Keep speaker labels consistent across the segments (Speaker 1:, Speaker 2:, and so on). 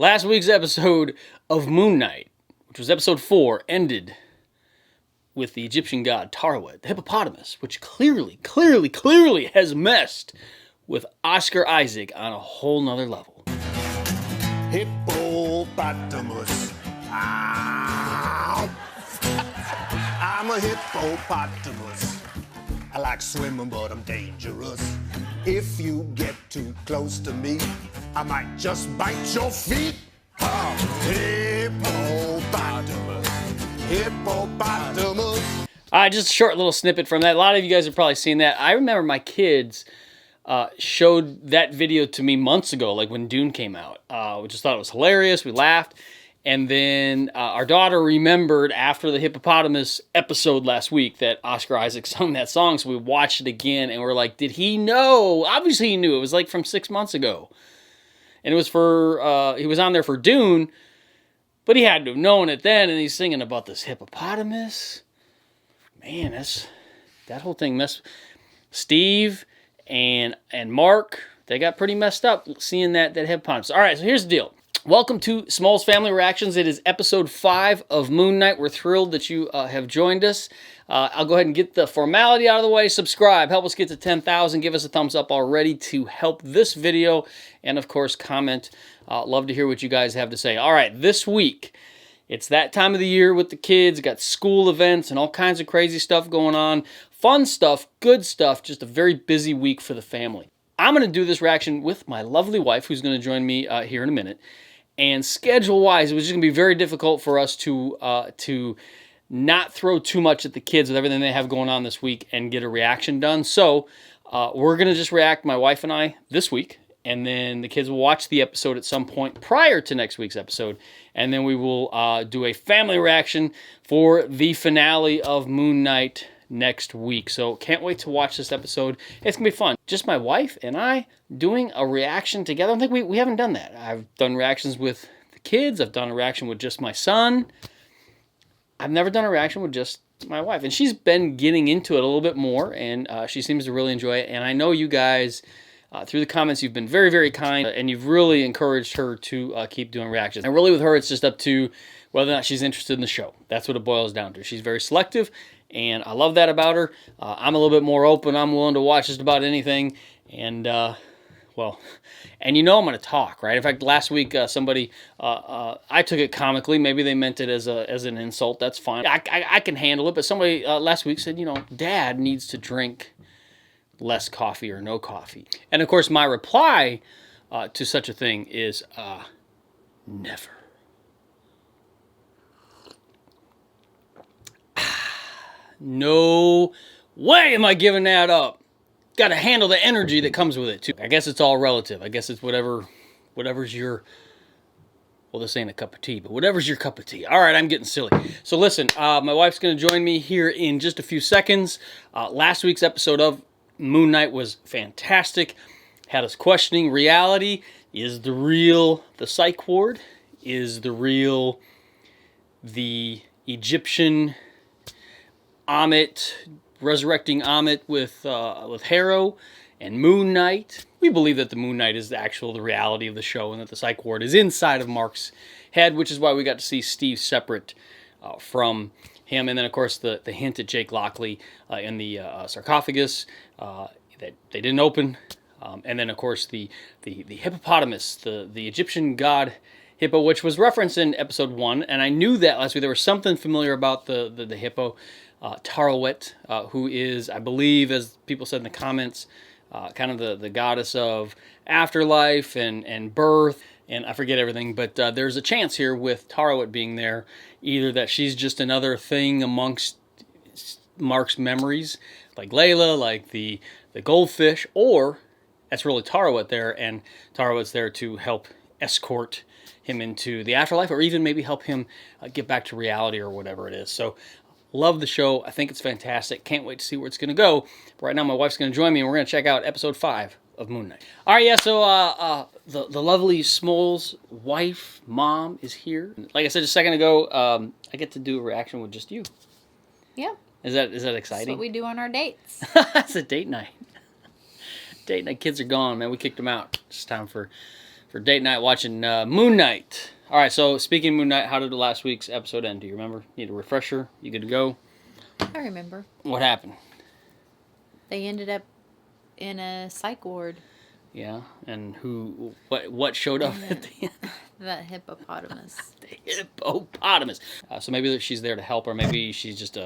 Speaker 1: Last week's episode of Moon Knight, which was episode 4, ended with the Egyptian god Duat, the hippopotamus, which clearly has messed with Oscar Isaac on a whole nother level.
Speaker 2: Hippopotamus. I'm a hippopotamus. I like swimming, but I'm dangerous. If you get too close to me, I might just bite your feet. Hippopotamus. Hippopotamus.
Speaker 1: Just a short little snippet from that. A lot of you guys have probably seen that. I remember my kids showed that video to me months ago, like when Dune came out. We just thought it was hilarious. We laughed. And then our daughter remembered after the hippopotamus episode last week that Oscar Isaac sung that song. So we watched it again and we're like, did he know? Obviously he knew. It was like from 6 months ago. And it was for, he was on there for Dune, but he had to have known it then. And he's singing about this hippopotamus. Man, that whole thing messed. Steve and Mark, they got pretty messed up seeing that hippopotamus. All right, so here's the deal. Welcome to Small's Family Reactions. It is episode 5 of Moon Knight. We're thrilled that you have joined us. I'll go ahead and get the formality out of the way. Subscribe. Help us get to 10,000. Give us a thumbs up already to help this video. And, of course, comment. Love to hear what you guys have to say. All right, this week, it's that time of the year with the kids. Got school events and all kinds of crazy stuff going on. Fun stuff, good stuff. Just a very busy week for the family. I'm going to do this reaction with my lovely wife, who's going to join me here in a minute. And schedule-wise, it was just going to be very difficult for us to not throw too much at the kids with everything they have going on this week and get a reaction done. So we're going to just react, my wife and I, this week. And then the kids will watch the episode at some point prior to next week's episode. And then we will do a family reaction for the finale of Moon Knight next week. So can't wait to watch this episode. It's going to be fun. Just my wife and I doing a reaction together. I don't think we haven't done that. I've done reactions with the kids. I've done a reaction with just my son. I've never done a reaction with just my wife. And she's been getting into it a little bit more. And she seems to really enjoy it. And I know you guys, through the comments, you've been very, very kind. And you've really encouraged her to keep doing reactions. And really with her, it's just up to whether or not she's interested in the show. That's what it boils down to. She's very selective. And I love that about her. I'm a little bit more open. I'm willing to watch just about anything. And, well, and you know I'm going to talk, right? In fact, last week, somebody, I took it comically. Maybe they meant it as an insult. That's fine. I can handle it. But somebody last week said, you know, Dad needs to drink less coffee or no coffee. And, of course, my reply to such a thing is never. No way am I giving that up. Got to handle the energy that comes with it, too. I guess it's all relative. I guess it's whatever's your, well, this ain't a cup of tea, but whatever's your cup of tea. All right, I'm getting silly. So listen, my wife's going to join me here in just a few seconds. Last week's episode of Moon Knight was fantastic. Had us questioning reality. Is the real the Psych ward? Is the real the Egyptian Ammit, resurrecting Ammit with Harrow and Moon Knight? We believe that the Moon Knight is the reality of the show and that the Psych ward is inside of Mark's head, which is why we got to see Steve separate from him. And then, of course, the hint at Jake Lockley in the sarcophagus that they didn't open. And then, of course, the hippopotamus, the Egyptian god hippo, which was referenced in episode 1. And I knew that last week. There was something familiar about the hippo. Duat, who is, I believe, as people said in the comments, kind of the goddess of afterlife and birth, and I forget everything, but there's a chance here with Duat being there, either that she's just another thing amongst Mark's memories, like Layla, like the goldfish, or that's really Duat there, and Duat's there to help escort him into the afterlife, or even maybe help him get back to reality or whatever it is. So love the show. I think it's fantastic. Can't wait to see where it's going to go. But right now, my wife's going to join me, and we're going to check out episode 5 of Moon Knight. All right, yeah, so the lovely Small's wife, mom, is here. Like I said just a second ago, I get to do a reaction with just you.
Speaker 3: Yeah.
Speaker 1: Is that exciting?
Speaker 3: That's what we do on our dates.
Speaker 1: It's a date night. Date night. Kids are gone, man. We kicked them out. It's time for for date night watching Moon Knight. All right, so speaking of Moon Knight, how did last week's episode end? Do you remember? Need a refresher? You good to go?
Speaker 3: I remember.
Speaker 1: What happened?
Speaker 3: They ended up in a psych ward.
Speaker 1: Yeah, and what showed up at the end?
Speaker 3: That hippopotamus.
Speaker 1: The hippopotamus. So maybe she's there to help, or maybe she's just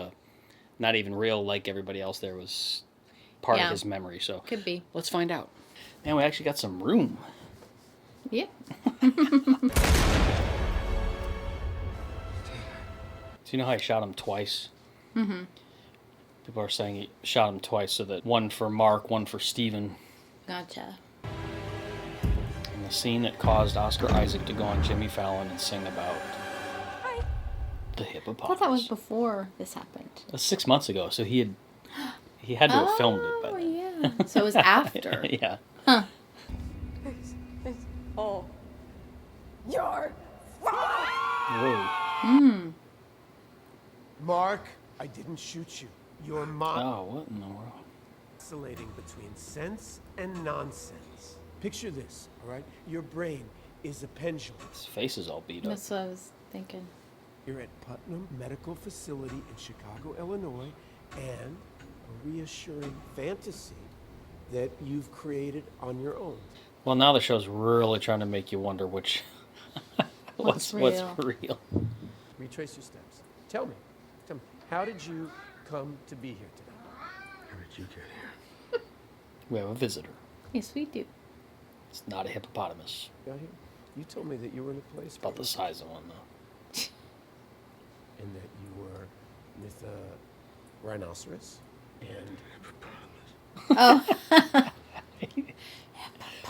Speaker 1: not even real like everybody else there was part of his memory. So
Speaker 3: Could be.
Speaker 1: let's find out. Man, we actually got some room.
Speaker 3: Yep.
Speaker 1: So you know how I shot him twice?
Speaker 3: Mm-hmm.
Speaker 1: People are saying he shot him twice, so that one for Mark, one for Steven.
Speaker 3: Gotcha.
Speaker 1: And the scene that caused Oscar Isaac to go on Jimmy Fallon and sing about the
Speaker 3: I
Speaker 1: hippopotamus.
Speaker 3: thought that was before this happened.
Speaker 1: That's 6 months ago, so he had to have filmed it by
Speaker 3: Oh,
Speaker 1: then.
Speaker 3: yeah. So it was after.
Speaker 1: Yeah.
Speaker 3: Huh.
Speaker 4: Oh, you're
Speaker 1: Whoa.
Speaker 3: Hmm.
Speaker 2: Mark, I didn't shoot you. Your mom.
Speaker 1: Oh, what in the world?
Speaker 2: Oscillating between sense and nonsense. Picture this, all right? Your brain is a pendulum.
Speaker 1: His face is all beat up.
Speaker 3: That's what I was thinking.
Speaker 2: You're at Putnam Medical Facility in Chicago, Illinois, and a reassuring fantasy that you've created on your own.
Speaker 1: Well, now the show's really trying to make you wonder which... what's
Speaker 3: real?
Speaker 1: real.
Speaker 2: Retrace your steps. Tell me, how did you come to be here today?
Speaker 5: How did you get here?
Speaker 1: We have a visitor.
Speaker 3: Yes, we do.
Speaker 1: It's not a hippopotamus.
Speaker 2: Got here? You told me that you were in a place
Speaker 1: About the size of one, though.
Speaker 2: and that you were with a rhinoceros and
Speaker 3: Oh.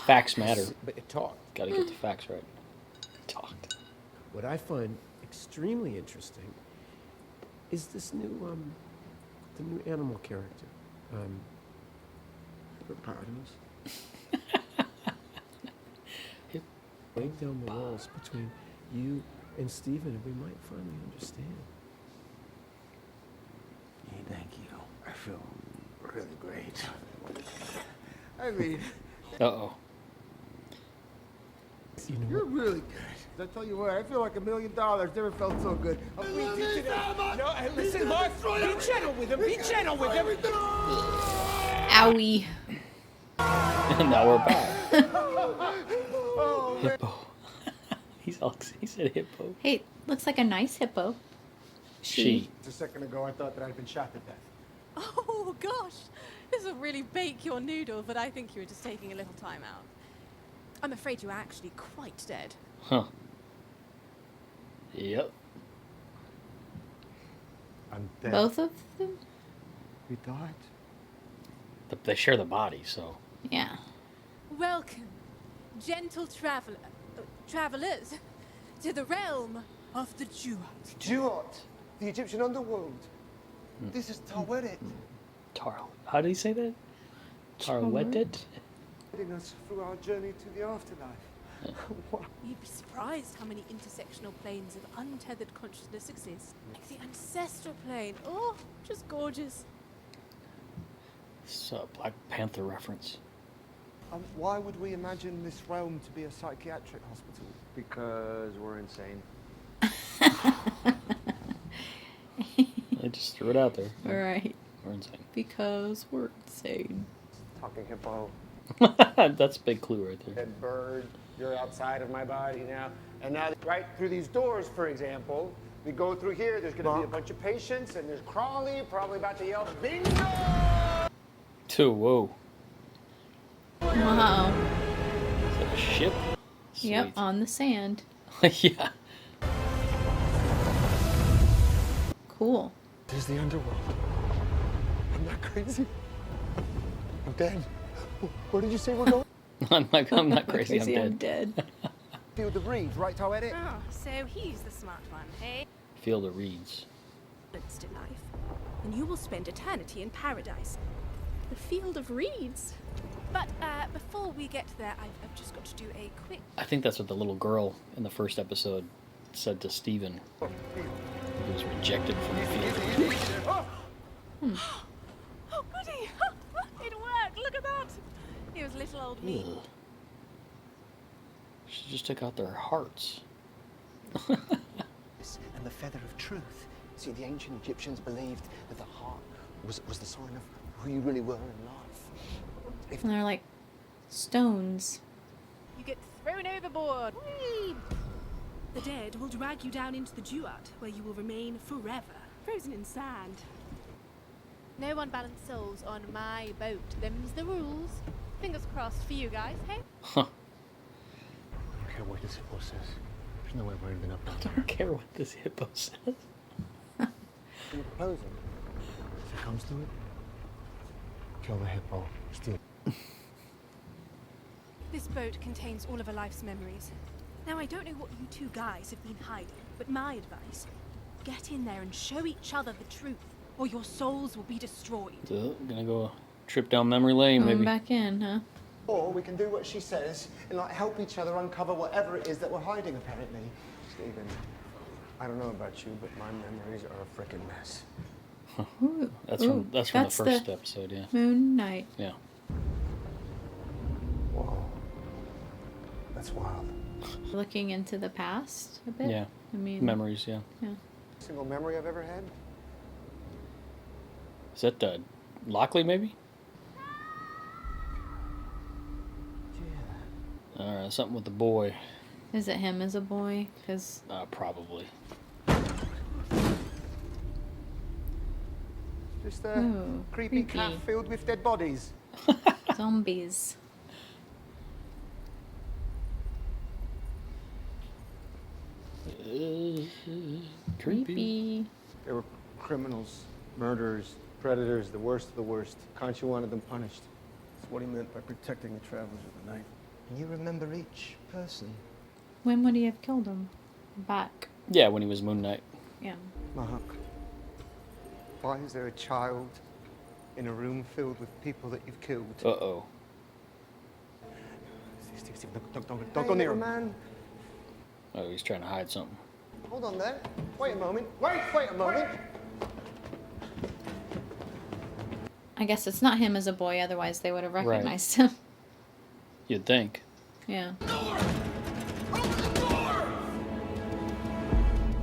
Speaker 1: Facts matter.
Speaker 2: but it talked.
Speaker 1: Gotta get the facts right. Talked.
Speaker 2: What I find extremely interesting is this new the new animal character.
Speaker 5: Hippopotamus?
Speaker 2: Break down the walls between you and Stephen, and we might finally understand.
Speaker 5: Hey, thank you. I feel really great.
Speaker 6: I mean,
Speaker 1: Uh-oh.
Speaker 2: You know
Speaker 6: you're
Speaker 2: what?
Speaker 6: really good. I tell you what, I feel like $1 million. Never felt so good.
Speaker 2: No, hey, listen, Mark. Be gentle with him. Be gentle with him.
Speaker 3: Owie.
Speaker 1: Now we're back. Hippo. He said hippo.
Speaker 3: Hey, looks like a nice hippo.
Speaker 1: She.
Speaker 6: Just a second ago, I thought that I'd been shot to death.
Speaker 4: Oh gosh, this will really bake your noodle, but I think you were just taking a little time out. I'm afraid you're actually quite dead.
Speaker 1: Huh. Yep.
Speaker 6: I'm dead.
Speaker 3: Both of them?
Speaker 6: We thought.
Speaker 1: But they share the body, so.
Speaker 3: Yeah.
Speaker 4: Welcome, gentle travelers, to the realm of the Duat.
Speaker 6: Duat, the Egyptian underworld. This is Taweret,
Speaker 1: How did he say that? Tarwetet?
Speaker 6: leading us through our journey to the afterlife. Wow.
Speaker 4: You'd be surprised how many intersectional planes of untethered consciousness exist. Like the ancestral plane. Oh, just gorgeous.
Speaker 1: It's a Black Panther reference.
Speaker 6: Why would we imagine this realm to be a psychiatric hospital?
Speaker 5: Because we're insane.
Speaker 1: I just threw it out there.
Speaker 3: All right.
Speaker 1: We're insane.
Speaker 3: Because we're insane.
Speaker 5: Talking hippo.
Speaker 1: That's a big clue right there.
Speaker 7: Dead bird, you're outside of my body now. And now, right through these doors, for example, we go through here, there's gonna be a bunch of patients, and there's Crawley, probably about to yell, bingo!
Speaker 1: Whoa.
Speaker 3: Wow.
Speaker 1: Is that a ship?
Speaker 3: Yep,
Speaker 1: Sweet.
Speaker 3: on the sand.
Speaker 1: Yeah.
Speaker 3: Cool.
Speaker 6: This is the underworld. I'm not crazy. I'm dead. Where did you say we're going?
Speaker 1: I'm not crazy, I'm dead.
Speaker 6: Field of Reeds, right, Taweret?
Speaker 4: Oh, so he's the smart one, eh?
Speaker 1: Field of Reeds.
Speaker 4: Balanced in life, and you will spend eternity in paradise. The field of reeds. But before we get there, I've just got to do a quick...
Speaker 1: I think that's what the little girl in the first episode said to Steven. He was rejected from the field.
Speaker 4: Oh, goody! It worked! Look at that! It was little old me.
Speaker 1: Ugh. She just took out their hearts.
Speaker 8: And the feather of truth. See, the ancient Egyptians believed that the heart was the sign of who you really were in life.
Speaker 3: And they're like stones.
Speaker 4: You get thrown overboard. Whee! The dead will drag you down into the Duat, where you will remain forever, frozen in sand.
Speaker 9: No unbalanced souls on my boat. Them's the rules. Fingers crossed for you guys, hey?
Speaker 1: Huh.
Speaker 8: I don't care what this hippo says. There's no way we're ending up down
Speaker 1: I don't care what this hippo says.
Speaker 8: You're proposing. If it comes to it, kill the hippo. Steal.
Speaker 4: This boat contains all of a life's memories. Now, I don't know what you two guys have been hiding, but my advice, get in there and show each other the truth, or your souls will be destroyed.
Speaker 1: So, gonna go a trip down memory lane,
Speaker 3: Going
Speaker 1: maybe.
Speaker 3: back in, huh?
Speaker 7: Or we can do what she says and like help each other uncover whatever it is that we're hiding, apparently. Stephen, I don't know about you, but my memories are a frickin' mess.
Speaker 3: Ooh.
Speaker 1: That's
Speaker 3: Ooh,
Speaker 1: from the
Speaker 3: that's
Speaker 1: first episode, yeah.
Speaker 3: Moon Knight.
Speaker 1: Yeah.
Speaker 7: Whoa. That's wild.
Speaker 3: Looking into the past a bit.
Speaker 1: Yeah.
Speaker 3: I mean,
Speaker 1: Memories, yeah.
Speaker 3: yeah.
Speaker 7: Single memory I've ever had?
Speaker 1: Is that Lockley, maybe? Alright, something with the boy.
Speaker 3: Is it him as a boy? Because
Speaker 1: Probably.
Speaker 7: Just a
Speaker 3: Ooh,
Speaker 7: creepy
Speaker 3: creepy.
Speaker 7: calf filled with dead bodies.
Speaker 3: zombies. Creepy.
Speaker 7: They were criminals, murderers, predators, the worst of the worst. Conchu wanted them punished.
Speaker 5: That's what he meant by protecting the travelers of the night.
Speaker 8: And you remember each person.
Speaker 3: When would he have killed him? Back.
Speaker 1: Yeah, when he was Moon Knight.
Speaker 3: Yeah.
Speaker 7: Mark, why is there a child in a room filled with people that you've killed?
Speaker 1: Uh-oh.
Speaker 7: Steve, don't go near him. Man.
Speaker 1: Oh, he's trying to hide something.
Speaker 7: Hold on there. Wait a moment. Wait a moment.
Speaker 3: I guess it's not him as a boy, otherwise they would have recognized him.
Speaker 1: You'd think.
Speaker 3: Yeah.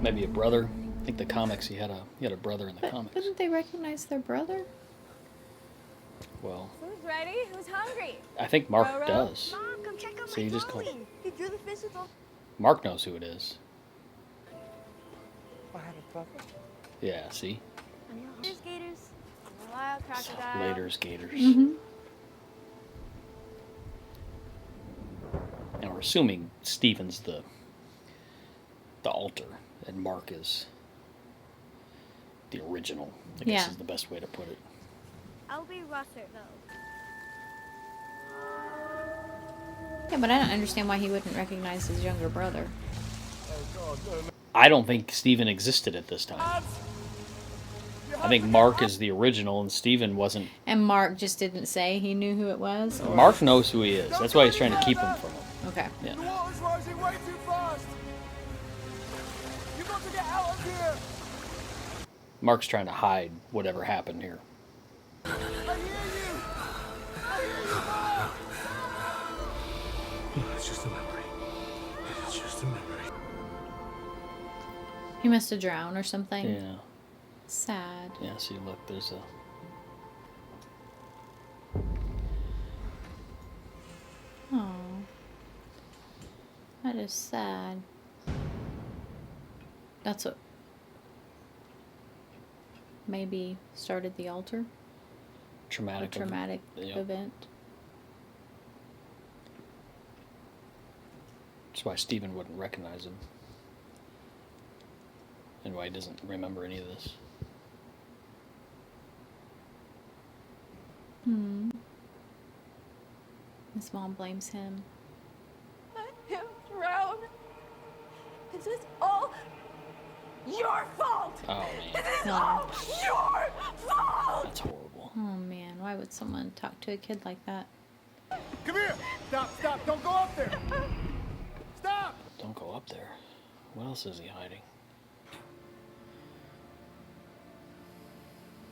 Speaker 1: Maybe a brother. I think the comics he had a brother in the
Speaker 3: But
Speaker 1: comics.
Speaker 3: wouldn't they recognize their brother?
Speaker 1: Well,
Speaker 9: Who's ready? Who's hungry?
Speaker 1: I think Mark does.
Speaker 9: Mom, come check out
Speaker 1: So you just call
Speaker 9: He drew the fish with all...
Speaker 1: Mark knows who it is.
Speaker 7: I had a brother.
Speaker 1: Yeah, see?
Speaker 9: There's gators. Wild crocodile.
Speaker 1: Later's Gators.
Speaker 3: Mm-hmm.
Speaker 1: And we're assuming Steven's the alter, and Mark is the original. I guess
Speaker 3: Yeah.
Speaker 1: is the best way to put it.
Speaker 9: I'll be Russer, though.
Speaker 3: Yeah, but I don't understand why he wouldn't recognize his younger brother.
Speaker 1: I don't think Steven existed at this time. I think Mark is the original, and Steven wasn't.
Speaker 3: And Mark just didn't say he knew who it was? Or...
Speaker 1: Mark knows who he is. That's why he's trying to keep him from him.
Speaker 3: Okay.
Speaker 1: Yeah.
Speaker 6: The water's rising way too fast. You've got to get out of here.
Speaker 1: Mark's trying to hide whatever happened here.
Speaker 6: I hear you. I hear you, Mark.
Speaker 5: It's just a memory. It's just a memory.
Speaker 3: He must have drowned or something.
Speaker 1: Yeah.
Speaker 3: Sad.
Speaker 1: Yeah, see, look, there's a...
Speaker 3: Oh. That is sad. That's what maybe started the altar? A
Speaker 1: traumatic yeah.
Speaker 3: event.
Speaker 1: That's why Steven wouldn't recognize him. And why he doesn't remember any of this.
Speaker 3: His mom blames him.
Speaker 4: Let him drown. This is all your fault.
Speaker 1: Oh, man.
Speaker 4: This is
Speaker 3: No.
Speaker 4: all your fault.
Speaker 1: That's horrible.
Speaker 3: Oh man, why would someone talk to a kid like that?
Speaker 6: Come here. Stop. Don't go up there. Stop.
Speaker 1: Don't go up there. What else is he hiding?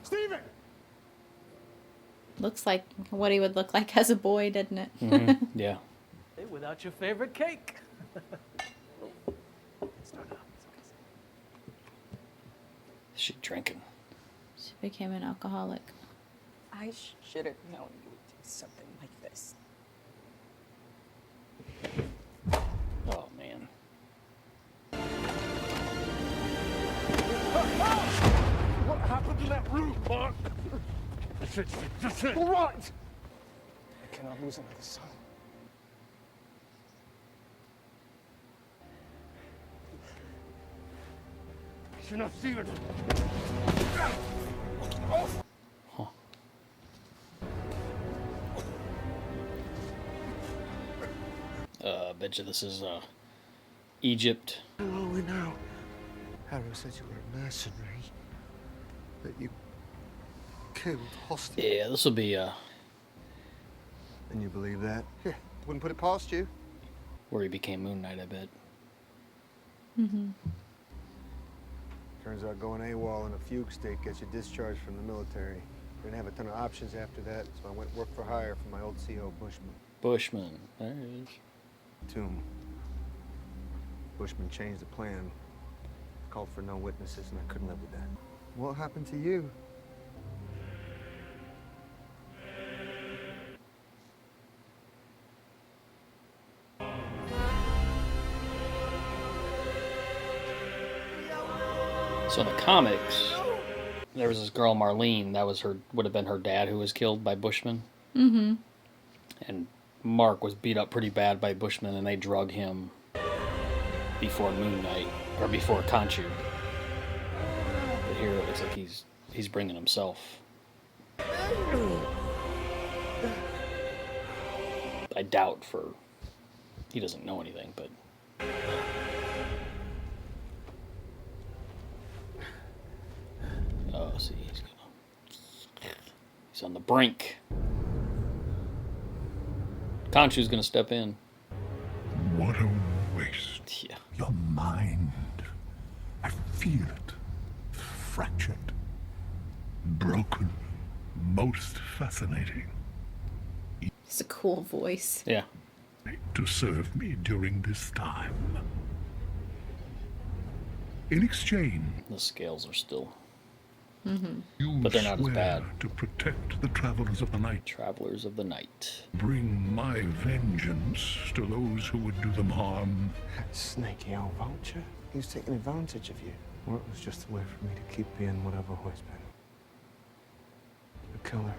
Speaker 6: Steven.
Speaker 3: Looks like what he would look like as a boy, didn't it?
Speaker 1: Mm-hmm. Yeah.
Speaker 10: Without your favorite cake.
Speaker 1: She drinking.
Speaker 3: She became an alcoholic.
Speaker 10: I should have known you would do something like this.
Speaker 1: Oh, man.
Speaker 6: What happened in that room, Mark? That's it. All right.
Speaker 8: I cannot lose another son.
Speaker 6: You're not Steven.
Speaker 1: Bet you this is Egypt.
Speaker 6: How are we now? Harrow said you were a mercenary. That you killed hostages.
Speaker 1: Yeah, this will be
Speaker 6: And you believe that? Yeah, wouldn't put it past you.
Speaker 1: where he became Moon Knight, I bet.
Speaker 7: Turns out going AWOL in a fugue state gets you discharged from the military. Didn't have a ton of options after that, so I went work for hire for my old CO, Bushman.
Speaker 1: Bushman. There it is.
Speaker 7: Tomb. Bushman changed the plan. Called for no witnesses, and I couldn't live with that.
Speaker 6: What happened to you?
Speaker 1: So in the comics, there was this girl, Marlene, that was would have been her dad who was killed by Bushman.
Speaker 3: Mm-hmm.
Speaker 1: And Mark was beat up pretty bad by Bushman, and they drug him before Moon Knight, or before Khonshu. But here it looks like he's bringing himself. I doubt he doesn't know anything, but... Oh, see, he's on the brink. Khonshu's gonna step in.
Speaker 11: What a waste.
Speaker 1: Yeah.
Speaker 11: Your mind. I feel it. Fractured. Broken. Most fascinating.
Speaker 3: It's a cool voice.
Speaker 1: Yeah.
Speaker 11: To serve me during this time. In exchange,
Speaker 1: The scales are still...
Speaker 11: you
Speaker 1: But they're not as
Speaker 11: swear
Speaker 1: bad.
Speaker 11: to protect the travelers of the night.
Speaker 1: Travelers of the Night.
Speaker 11: Bring my vengeance to those who would do them harm.
Speaker 8: That snaky old vulture. He was taking advantage of you.
Speaker 7: Or it was just a way for me to keep being what I've always been. A killer.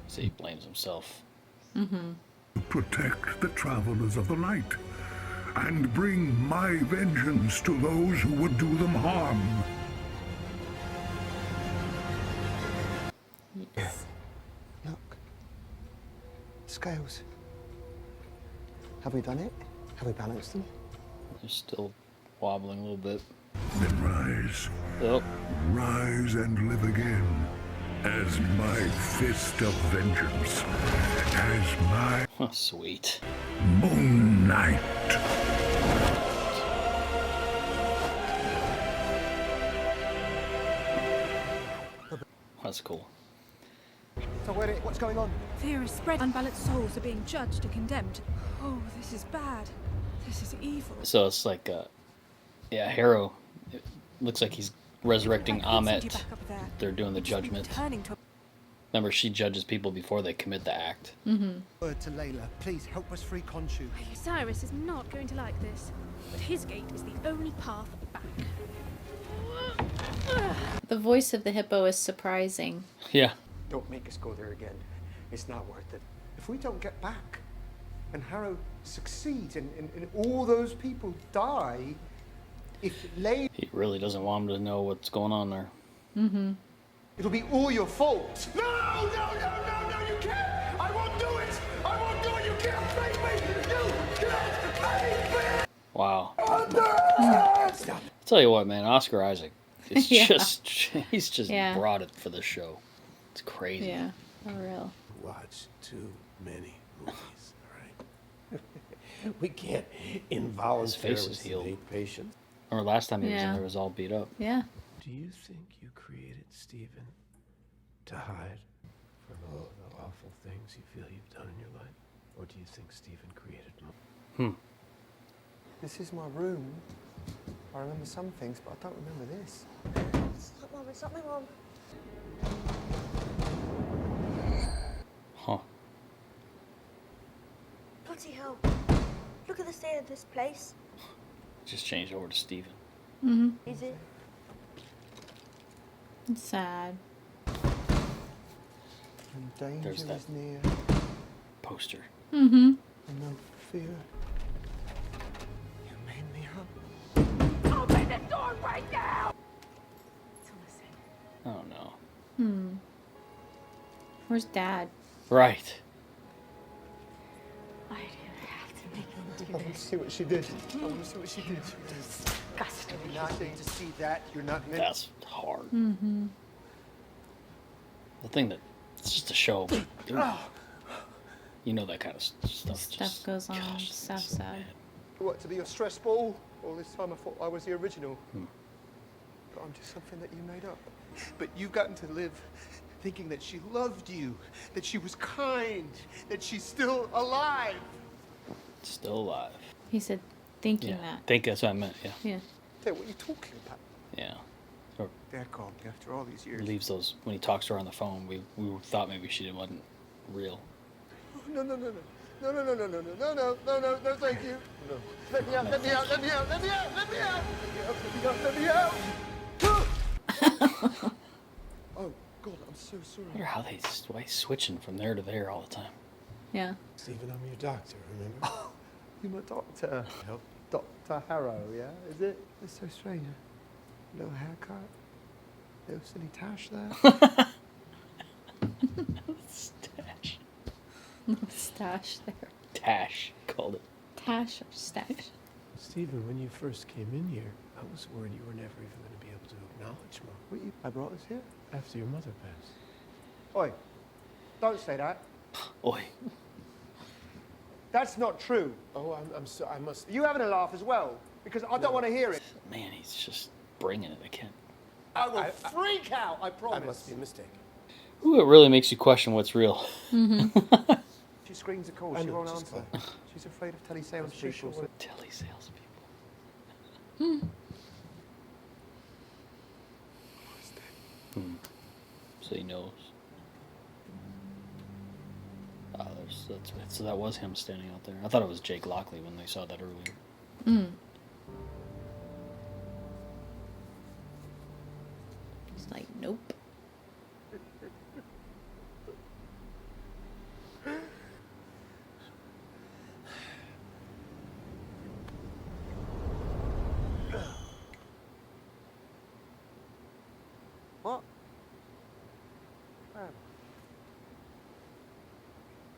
Speaker 1: See, he blames himself.
Speaker 11: Protect the travelers of the night. And bring my vengeance to those who would do them harm.
Speaker 3: Yes.
Speaker 8: Look. Scales. Have we done it? Have we balanced them?
Speaker 1: They're still wobbling a little bit.
Speaker 11: Then rise.
Speaker 1: Oh,
Speaker 11: Rise and live again. As my fist of vengeance. As my
Speaker 1: sweet.
Speaker 11: Moon Knight.
Speaker 1: That's cool.
Speaker 8: So what's going on?
Speaker 4: Fear is spread. Unbalanced souls are being judged and condemned. Oh, this is bad. This is evil.
Speaker 1: So it's like, yeah, Harrow. It looks like he's resurrecting
Speaker 4: I can't send you
Speaker 1: Amet.
Speaker 4: back up there.
Speaker 1: They're doing the
Speaker 4: Just
Speaker 1: judgment.
Speaker 4: returning to-
Speaker 1: Remember, she judges people before they commit the act.
Speaker 2: Word to Layla. Please help us free Khonshu.
Speaker 4: Cyrus is not going to like this, but his gate is the only path back.
Speaker 3: The voice of the hippo is surprising.
Speaker 1: Yeah.
Speaker 8: Don't make us go there again. It's not worth it.
Speaker 7: If we don't get back, and Harrow succeeds, and all those people die, if Layla...
Speaker 1: He really doesn't want him to know what's going on there.
Speaker 7: It'll be all your fault.
Speaker 2: No, you can't! I won't do it! I won't do it! You can't make me! You can't make me!
Speaker 1: Wow.
Speaker 2: Stop.
Speaker 1: Tell you what, man, Oscar Isaac is
Speaker 3: Yeah.
Speaker 1: he's just
Speaker 3: Yeah.
Speaker 1: brought it for this show. It's crazy.
Speaker 3: Yeah, for real.
Speaker 5: Watch too many movies, all right? We can't involuntarily
Speaker 1: face is healed.
Speaker 5: sedate patients.
Speaker 1: Or last time he was in
Speaker 3: Yeah.
Speaker 1: there, was all beat up.
Speaker 3: Yeah.
Speaker 5: Do you think you created Stephen to hide from all the awful things you feel you've done in your life? Or do you think Stephen created him?
Speaker 8: This is my room. I remember some things, but I don't remember this.
Speaker 12: It's not Mum, it's not my mum.
Speaker 1: Huh.
Speaker 12: Bloody hell. Look at the state of this place.
Speaker 1: Just changed over to Steven.
Speaker 3: Mm-hmm.
Speaker 12: Is it?
Speaker 3: It's sad.
Speaker 8: And danger
Speaker 1: There's that.
Speaker 8: is near.
Speaker 1: Poster.
Speaker 3: Mm-hmm.
Speaker 8: And no fear. You made me up.
Speaker 12: Open the door right now!
Speaker 1: Oh no.
Speaker 3: Hmm. Where's Dad?
Speaker 1: Right.
Speaker 12: I didn't have to make him do
Speaker 8: I want to see what she did. I want to see what she did.
Speaker 12: disgusting.
Speaker 8: You're not meant to see that. You're not meant.
Speaker 1: That's hard.
Speaker 3: Mm-hmm.
Speaker 1: The thing that it's just a show. But dude, you know that kind of stuff.
Speaker 3: Stuff goes on.
Speaker 1: gosh,
Speaker 3: Stuff
Speaker 1: it's so
Speaker 3: sad.
Speaker 1: bad.
Speaker 8: What, to be your stress ball? All this time I thought I was the original.
Speaker 1: Hmm.
Speaker 8: But I'm just something that you made up. But you've gotten to live thinking that she loved you, that she was kind, that she's still alive.
Speaker 1: Still alive.
Speaker 3: He said, thinking
Speaker 1: Yeah.
Speaker 3: that.
Speaker 1: I think that's what I meant. Yeah.
Speaker 3: Yeah.
Speaker 8: Hey, what are you talking about?
Speaker 1: Yeah. Or
Speaker 8: Dad called me after all these years.
Speaker 1: leaves those when he talks to her on the phone. We thought maybe she wasn't real.
Speaker 8: No, no, no, no. No, no, no, no, no, no, no, no, no, no, no, thank you. No. Let me out, let me out, let me out, let me out, let me out, let me out, let me out. Oh, God, I'm so sorry.
Speaker 1: I wonder how why he's switching from there to there all the time.
Speaker 3: Yeah.
Speaker 5: Stephen, I'm your doctor, remember?
Speaker 8: Oh, you're my doctor.
Speaker 5: Help.
Speaker 8: Dr. Harrow, yeah? Is it? It's so strange. No haircut. No silly tash there.
Speaker 1: Stash.
Speaker 3: No stash there.
Speaker 1: Tash called it.
Speaker 3: Tash or stash?
Speaker 5: Stephen, when you first came in here, I was worried you were never even going to be able to acknowledge Mom
Speaker 8: What I brought us here?
Speaker 5: after your mother passed.
Speaker 8: Oi, don't say that.
Speaker 1: Oi.
Speaker 8: That's not true.
Speaker 5: Oh, I'm so, I must.
Speaker 8: You having a laugh as well? Because I don't want to hear it.
Speaker 1: Man, he's just bringing it. I can't.
Speaker 8: I will freak out, I promise.
Speaker 5: I must be mistaken.
Speaker 1: Ooh, it really makes you question what's real.
Speaker 3: Mm-hmm.
Speaker 8: She screams a call,
Speaker 5: I
Speaker 8: she
Speaker 5: know,
Speaker 8: won't
Speaker 5: just
Speaker 8: answer. She's afraid of telesales people.
Speaker 1: Telesales people. So he knows. So that was him standing out there. I thought it was Jake Lockley when they saw that earlier.
Speaker 3: Mm. He's like, nope.
Speaker 8: What? Where am I?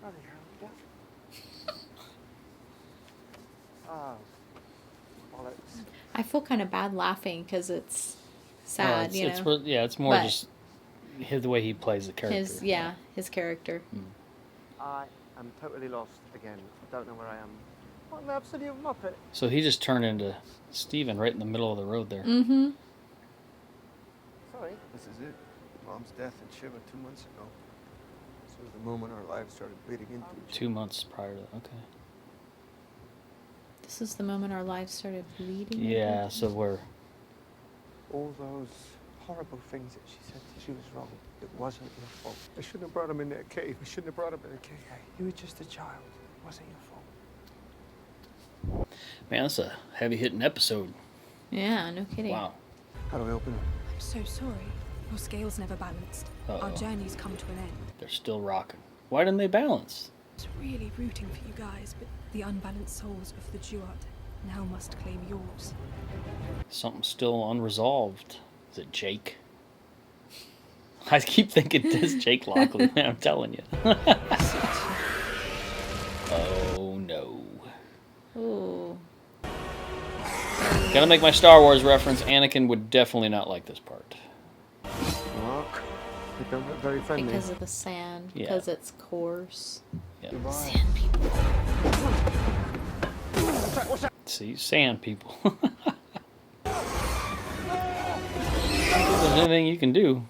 Speaker 8: Bloody hell, yeah. Oh, bollocks.
Speaker 3: I feel kind of bad laughing because it's sad, you know.
Speaker 1: It's more
Speaker 3: But
Speaker 1: just the way he plays the character.
Speaker 3: His character.
Speaker 8: I am totally lost again. I don't know where I am. What an absolute muppet.
Speaker 1: So he just turned into Steven right in the middle of the road there.
Speaker 3: Mm-hmm.
Speaker 8: Sorry. This is it. Mom's death in Shiva 2 months ago. This was the moment our lives started bleeding into each
Speaker 1: 2 months prior to that. Okay.
Speaker 3: This is the moment our lives started bleeding.
Speaker 1: Yeah, so we're...
Speaker 8: All those horrible things that she said she was wrong. It wasn't your fault. I shouldn't have brought him in that cave. I shouldn't have brought him in the cave. You were just a child. It wasn't your fault.
Speaker 1: Man, that's a heavy-hitting episode.
Speaker 3: Yeah, no kidding.
Speaker 1: Wow.
Speaker 8: How do I open it?
Speaker 4: I'm so sorry. Your scales never balanced.
Speaker 1: Uh-oh.
Speaker 4: Our journey's come to an end.
Speaker 1: They're still rocking. Why didn't they balance?
Speaker 4: I was really rooting for you guys, but the unbalanced souls of the Duat now must claim yours.
Speaker 1: Something's still unresolved. Is it Jake? I keep thinking it is Jake Lockley, man, I'm telling you. Oh, no.
Speaker 3: Ooh.
Speaker 1: Gotta make my Star Wars reference. Anakin would definitely not like this part.
Speaker 8: Mark, you don't look very friendly.
Speaker 3: Because of the sand.
Speaker 1: Yeah.
Speaker 3: Because it's coarse.
Speaker 1: Yeah.
Speaker 8: Goodbye.
Speaker 3: Sand people.
Speaker 8: What's that?
Speaker 1: See, sand people. If there's anything you can do.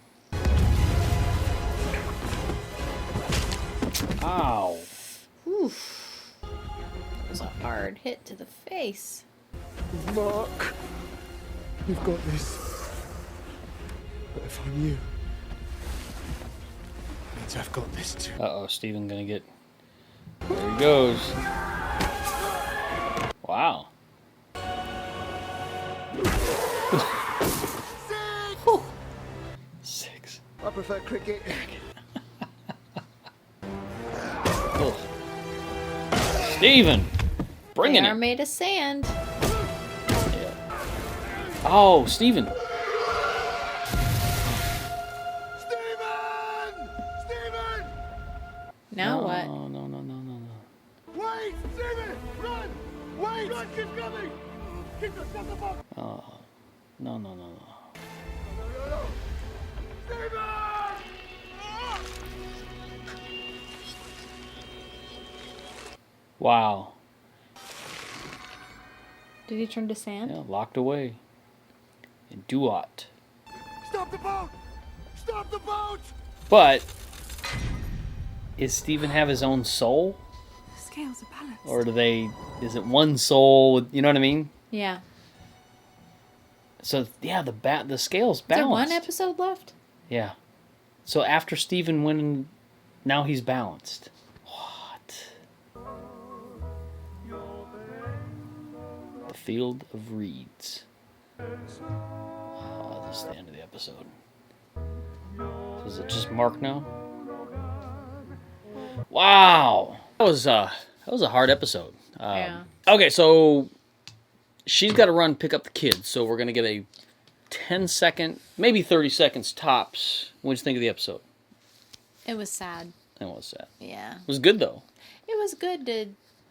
Speaker 1: Ow.
Speaker 3: Oof. That was a hard hit to the face.
Speaker 8: Mark, you've got this. But if I'm you, it means I've got this too.
Speaker 1: Uh-oh, Stephen gonna get... There he goes. Wow. Six.
Speaker 8: I prefer cricket.
Speaker 1: Ugh. Stephen! Bringing
Speaker 3: They are
Speaker 1: it.
Speaker 3: made of sand.
Speaker 1: Oh, Stephen.
Speaker 3: Now
Speaker 1: no,
Speaker 3: what?
Speaker 1: No.
Speaker 2: Wait, Steven! Run! Wait! Run, keep coming! Keep the shut the fuck!
Speaker 1: Oh, no.
Speaker 2: No. Steven!
Speaker 1: Wow.
Speaker 3: Did he turn to sand?
Speaker 1: Yeah, locked away. In Duat.
Speaker 2: Stop the boat! Stop the boat!
Speaker 1: But, is Stephen have his own soul?
Speaker 4: The scales are balanced.
Speaker 1: Or is it one soul? You know what I mean?
Speaker 3: Yeah.
Speaker 1: So, yeah, the scale's
Speaker 3: Is there
Speaker 1: balanced.
Speaker 3: one episode left?
Speaker 1: Yeah. So after Stephen went, now he's balanced. What? The Field of Reeds. Oh, this is the end of the episode. So is it just Mark now? Wow. That was a hard episode.
Speaker 3: Yeah.
Speaker 1: Okay, so she's got to run pick up the kids. So we're going to get a 10-second, maybe 30 seconds tops. What did you think of the episode?
Speaker 3: It was sad.
Speaker 1: It was sad.
Speaker 3: Yeah.
Speaker 1: It was good, though.
Speaker 3: It was good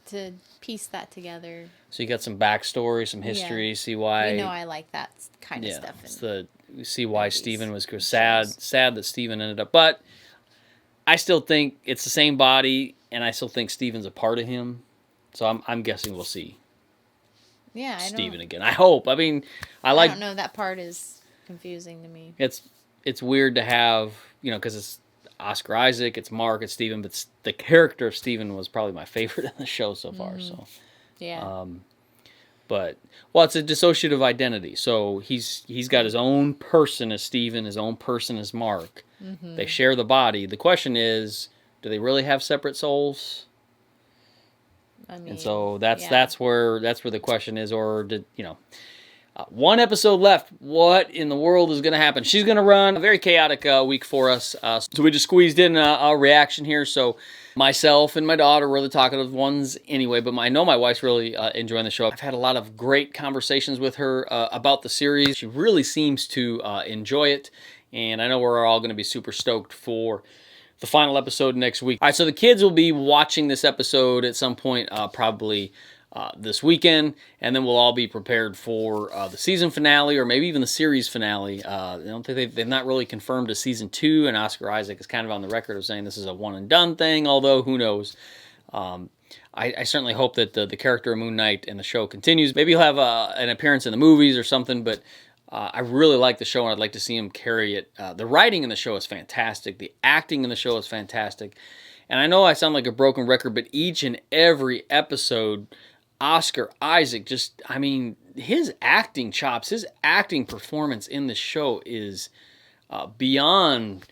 Speaker 3: to piece that together.
Speaker 1: So you got some backstory, some history,
Speaker 3: Yeah.
Speaker 1: see why...
Speaker 3: You know I like that kind of stuff.
Speaker 1: We see why Stephen was sad that Stephen ended up... But I still think it's the same body, and I still think Stephen's a part of him. So I'm guessing we'll see Stephen again. I hope. I mean, I
Speaker 3: don't know. That part is confusing to me.
Speaker 1: It's weird to have, because it's Oscar Isaac, it's Mark, it's Stephen, but the character of Stephen was probably my favorite in the show so far. So
Speaker 3: yeah.
Speaker 1: But it's a dissociative identity. So he's got his own person as Stephen, his own person as Mark.
Speaker 3: Mm-hmm.
Speaker 1: They share the body. The question is, do they really have separate souls?
Speaker 3: I mean,
Speaker 1: and so that's where the question is, or did one episode left. What in the world is going to happen? She's going to run a very chaotic week for us. So we just squeezed in a reaction here. So myself and my daughter were the talkative ones anyway, but I know my wife's really enjoying the show. I've had a lot of great conversations with her about the series. She really seems to enjoy it, and I know we're all going to be super stoked for the final episode next week. All right, so the kids will be watching this episode at some point, probably this weekend, and then we'll all be prepared for the season finale, or maybe even the series finale. I don't think they've not really confirmed a season 2, and Oscar Isaac is kind of on the record of saying this is a one and done thing. Although who knows? I certainly hope that the character of Moon Knight in the show continues. Maybe he'll have an appearance in the movies or something, but I really like the show, and I'd like to see him carry it. The writing in the show is fantastic. The acting in the show is fantastic. And I know I sound like a broken record, but each and every episode, Oscar Isaac his acting chops, his acting performance in the show is beyond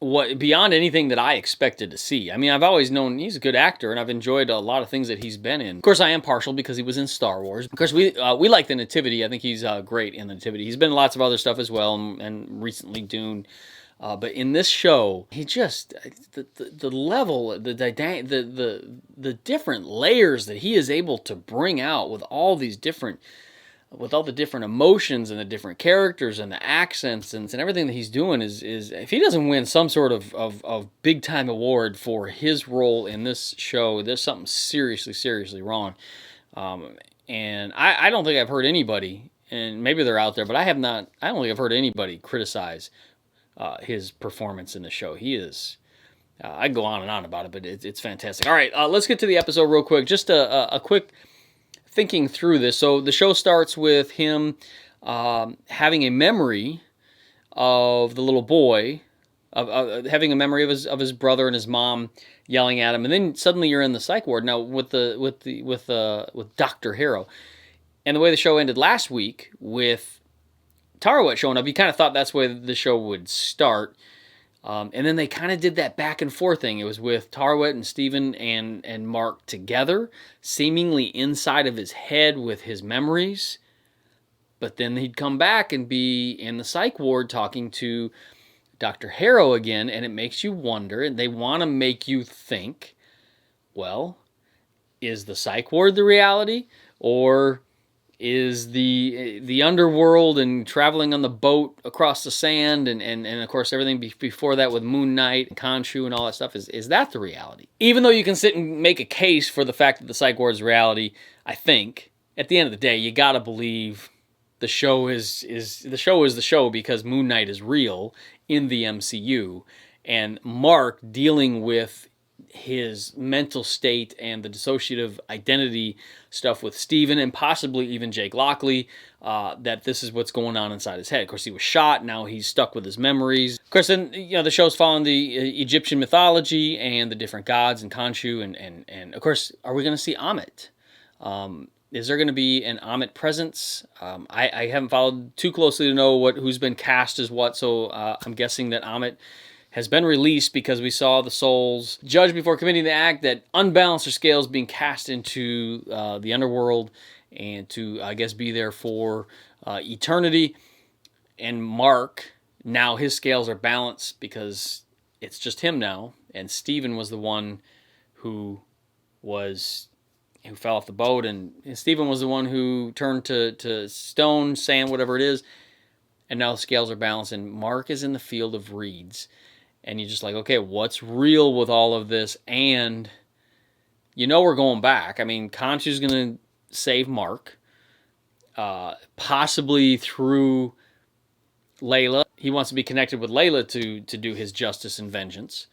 Speaker 1: anything that I expected to see. I mean, I've always known he's a good actor, and I've enjoyed a lot of things that he's been in. Of course, I am partial because he was in Star Wars. Of course, we like The Nativity. I think he's great in The Nativity. He's been in lots of other stuff as well, and recently Dune. But in this show, he just the level, the different layers that he is able to bring out with all the different emotions and the different characters and the accents and everything that he's doing is if he doesn't win some sort of big time award for his role in this show, there's something seriously wrong. And I don't think I've heard anybody, and maybe they're out there, but I don't think I've heard anybody criticize his performance in the show. He is, I go on and on about it, but it's fantastic. All right, let's get to the episode real quick. Just a quick thinking through this. So the show starts with him having a memory of the little boy, having a memory of his brother and his mom yelling at him, and then suddenly you're in the psych ward. Now with Dr. Harrow, And the way the show ended last week with Duat showing up, you kind of thought that's where the show would start. And then they kind of did that back and forth thing. It was with Duat and Steven and Mark together, seemingly inside of his head with his memories. But then he'd come back and be in the psych ward talking to Dr. Harrow again, and it makes you wonder, and they want to make you think, well, is the psych ward the reality? Or is the underworld and traveling on the boat across the sand and of course everything before that with Moon Knight and Khonshu and all that stuff, is that the reality? Even though you can sit and make a case for the fact that the psych ward is reality, I think at the end of the day you gotta believe the show is the show because Moon Knight is real in the MCU, and Mark dealing with his mental state and the dissociative identity stuff with Steven and possibly even Jake Lockley, that this is what's going on inside his head. Of course, he was shot. Now he's stuck with his memories. Of course, then, the show's following the Egyptian mythology and the different gods and Khonshu. And of course, are we going to see Ammit? Is there going to be an Ammit presence? I haven't followed too closely to know who's been cast as what, so I'm guessing that Ammit has been released because we saw the souls judged before committing the act that unbalanced their scales being cast into the underworld and to, I guess, be there for eternity. And Mark, now his scales are balanced because it's just him now. And Steven was the one who fell off the boat, and Steven was the one who turned to stone, sand, whatever it is. And now the scales are balanced, and Mark is in the field of reeds. And you're just like, okay, what's real with all of this? And we're going back. I mean, Khonshu's going to save Mark, possibly through Layla. He wants to be connected with Layla to do his justice and vengeance.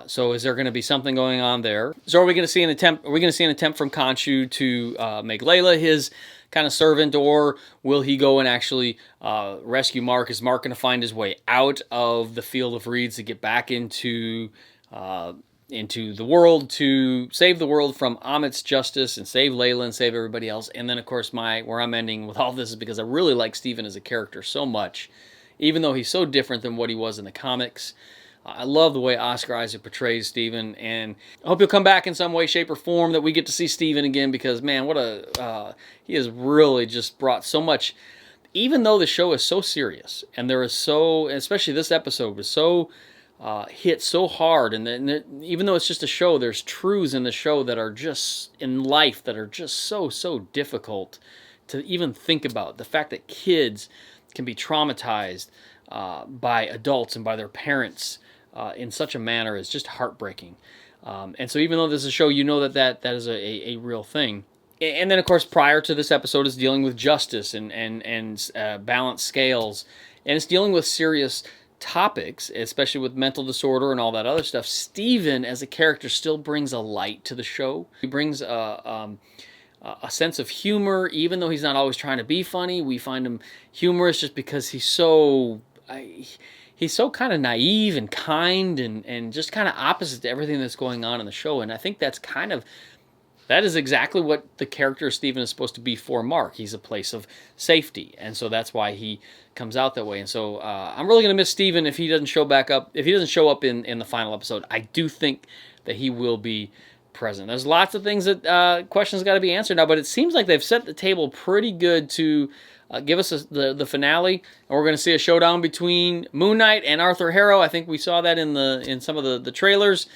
Speaker 1: So is there going to be something going on there? So are we going to see an attempt? Are we going to see an attempt from Khonshu to make Layla his kind of servant, or will he go and actually rescue Mark? Is Mark going to find his way out of the field of reeds to get back into the world to save the world from Ammit's justice and save Layla and save everybody else? And then, of course, where I'm ending with all this is because I really like Steven as a character so much, even though he's so different than what he was in the comics. I love the way Oscar Isaac portrays Steven, and I hope he'll come back in some way, shape, or form that we get to see Steven again, because, man, he has really just brought so much. Even though the show is so serious, and there is especially this episode was so hit so hard, and even though it's just a show, there's truths in the show that are just, in life, that are just so difficult to even think about. The fact that kids can be traumatized by adults and by their parents in such a manner is just heartbreaking. And so even though this is a show, that is a real thing. And then, of course, prior to this episode is dealing with justice and balanced scales. And it's dealing with serious topics, especially with mental disorder and all that other stuff. Steven, as a character, still brings a light to the show. He brings a sense of humor, even though he's not always trying to be funny. We find him humorous just because he's so kind of naive and kind and just kind of opposite to everything that's going on in the show. And I think that is exactly what the character of Steven is supposed to be for Mark. He's a place of safety, and so that's why he comes out that way. And so I'm really going to miss Steven if he doesn't show up in the final episode. I do think that he will be present. There's lots of things that questions got to be answered now, but it seems like they've set the table pretty good to give us the finale, and we're going to see a showdown between Moon Knight and Arthur Harrow. I think we saw that in some of the trailers.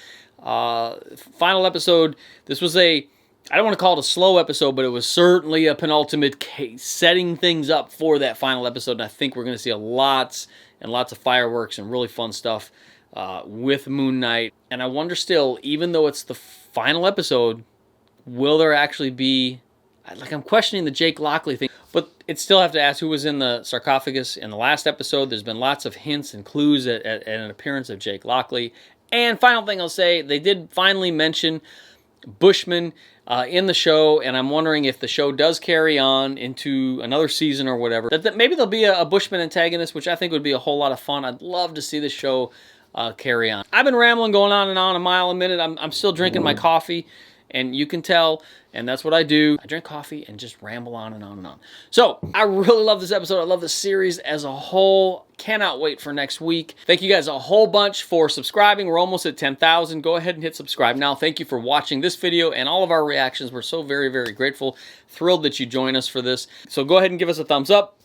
Speaker 1: Final episode. This was I don't want to call it a slow episode, but it was certainly a penultimate case, setting things up for that final episode. And I think we're going to see lots and lots of fireworks and really fun stuff with Moon Knight. And I wonder still, even though it's the final episode, will there actually be, I'm questioning the Jake Lockley thing, but it still have to ask who was in the sarcophagus in the last episode. There's been lots of hints and clues at an appearance of Jake Lockley. And final thing I'll say, they did finally mention Bushman in the show, and I'm wondering if the show does carry on into another season or whatever, that maybe there'll be a Bushman antagonist, which I think would be a whole lot of fun. I'd love to see the show carry on. I've been rambling, going on and on a mile a minute. I'm still drinking my coffee, and you can tell, and that's what I do. I drink coffee and just ramble on and on and on. So I really love this episode. I love the series as a whole. Cannot wait for next week. Thank you guys a whole bunch for subscribing. We're almost at 10,000. Go ahead and hit subscribe now. Thank you for watching this video and all of our reactions. We're so very, very grateful. Thrilled that you join us for this. So go ahead and give us a thumbs up.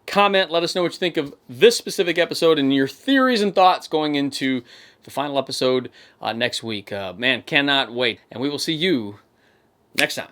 Speaker 1: Comment, let us know what you think of this specific episode and your theories and thoughts going into the final episode next week. Man, cannot wait. And we will see you next time.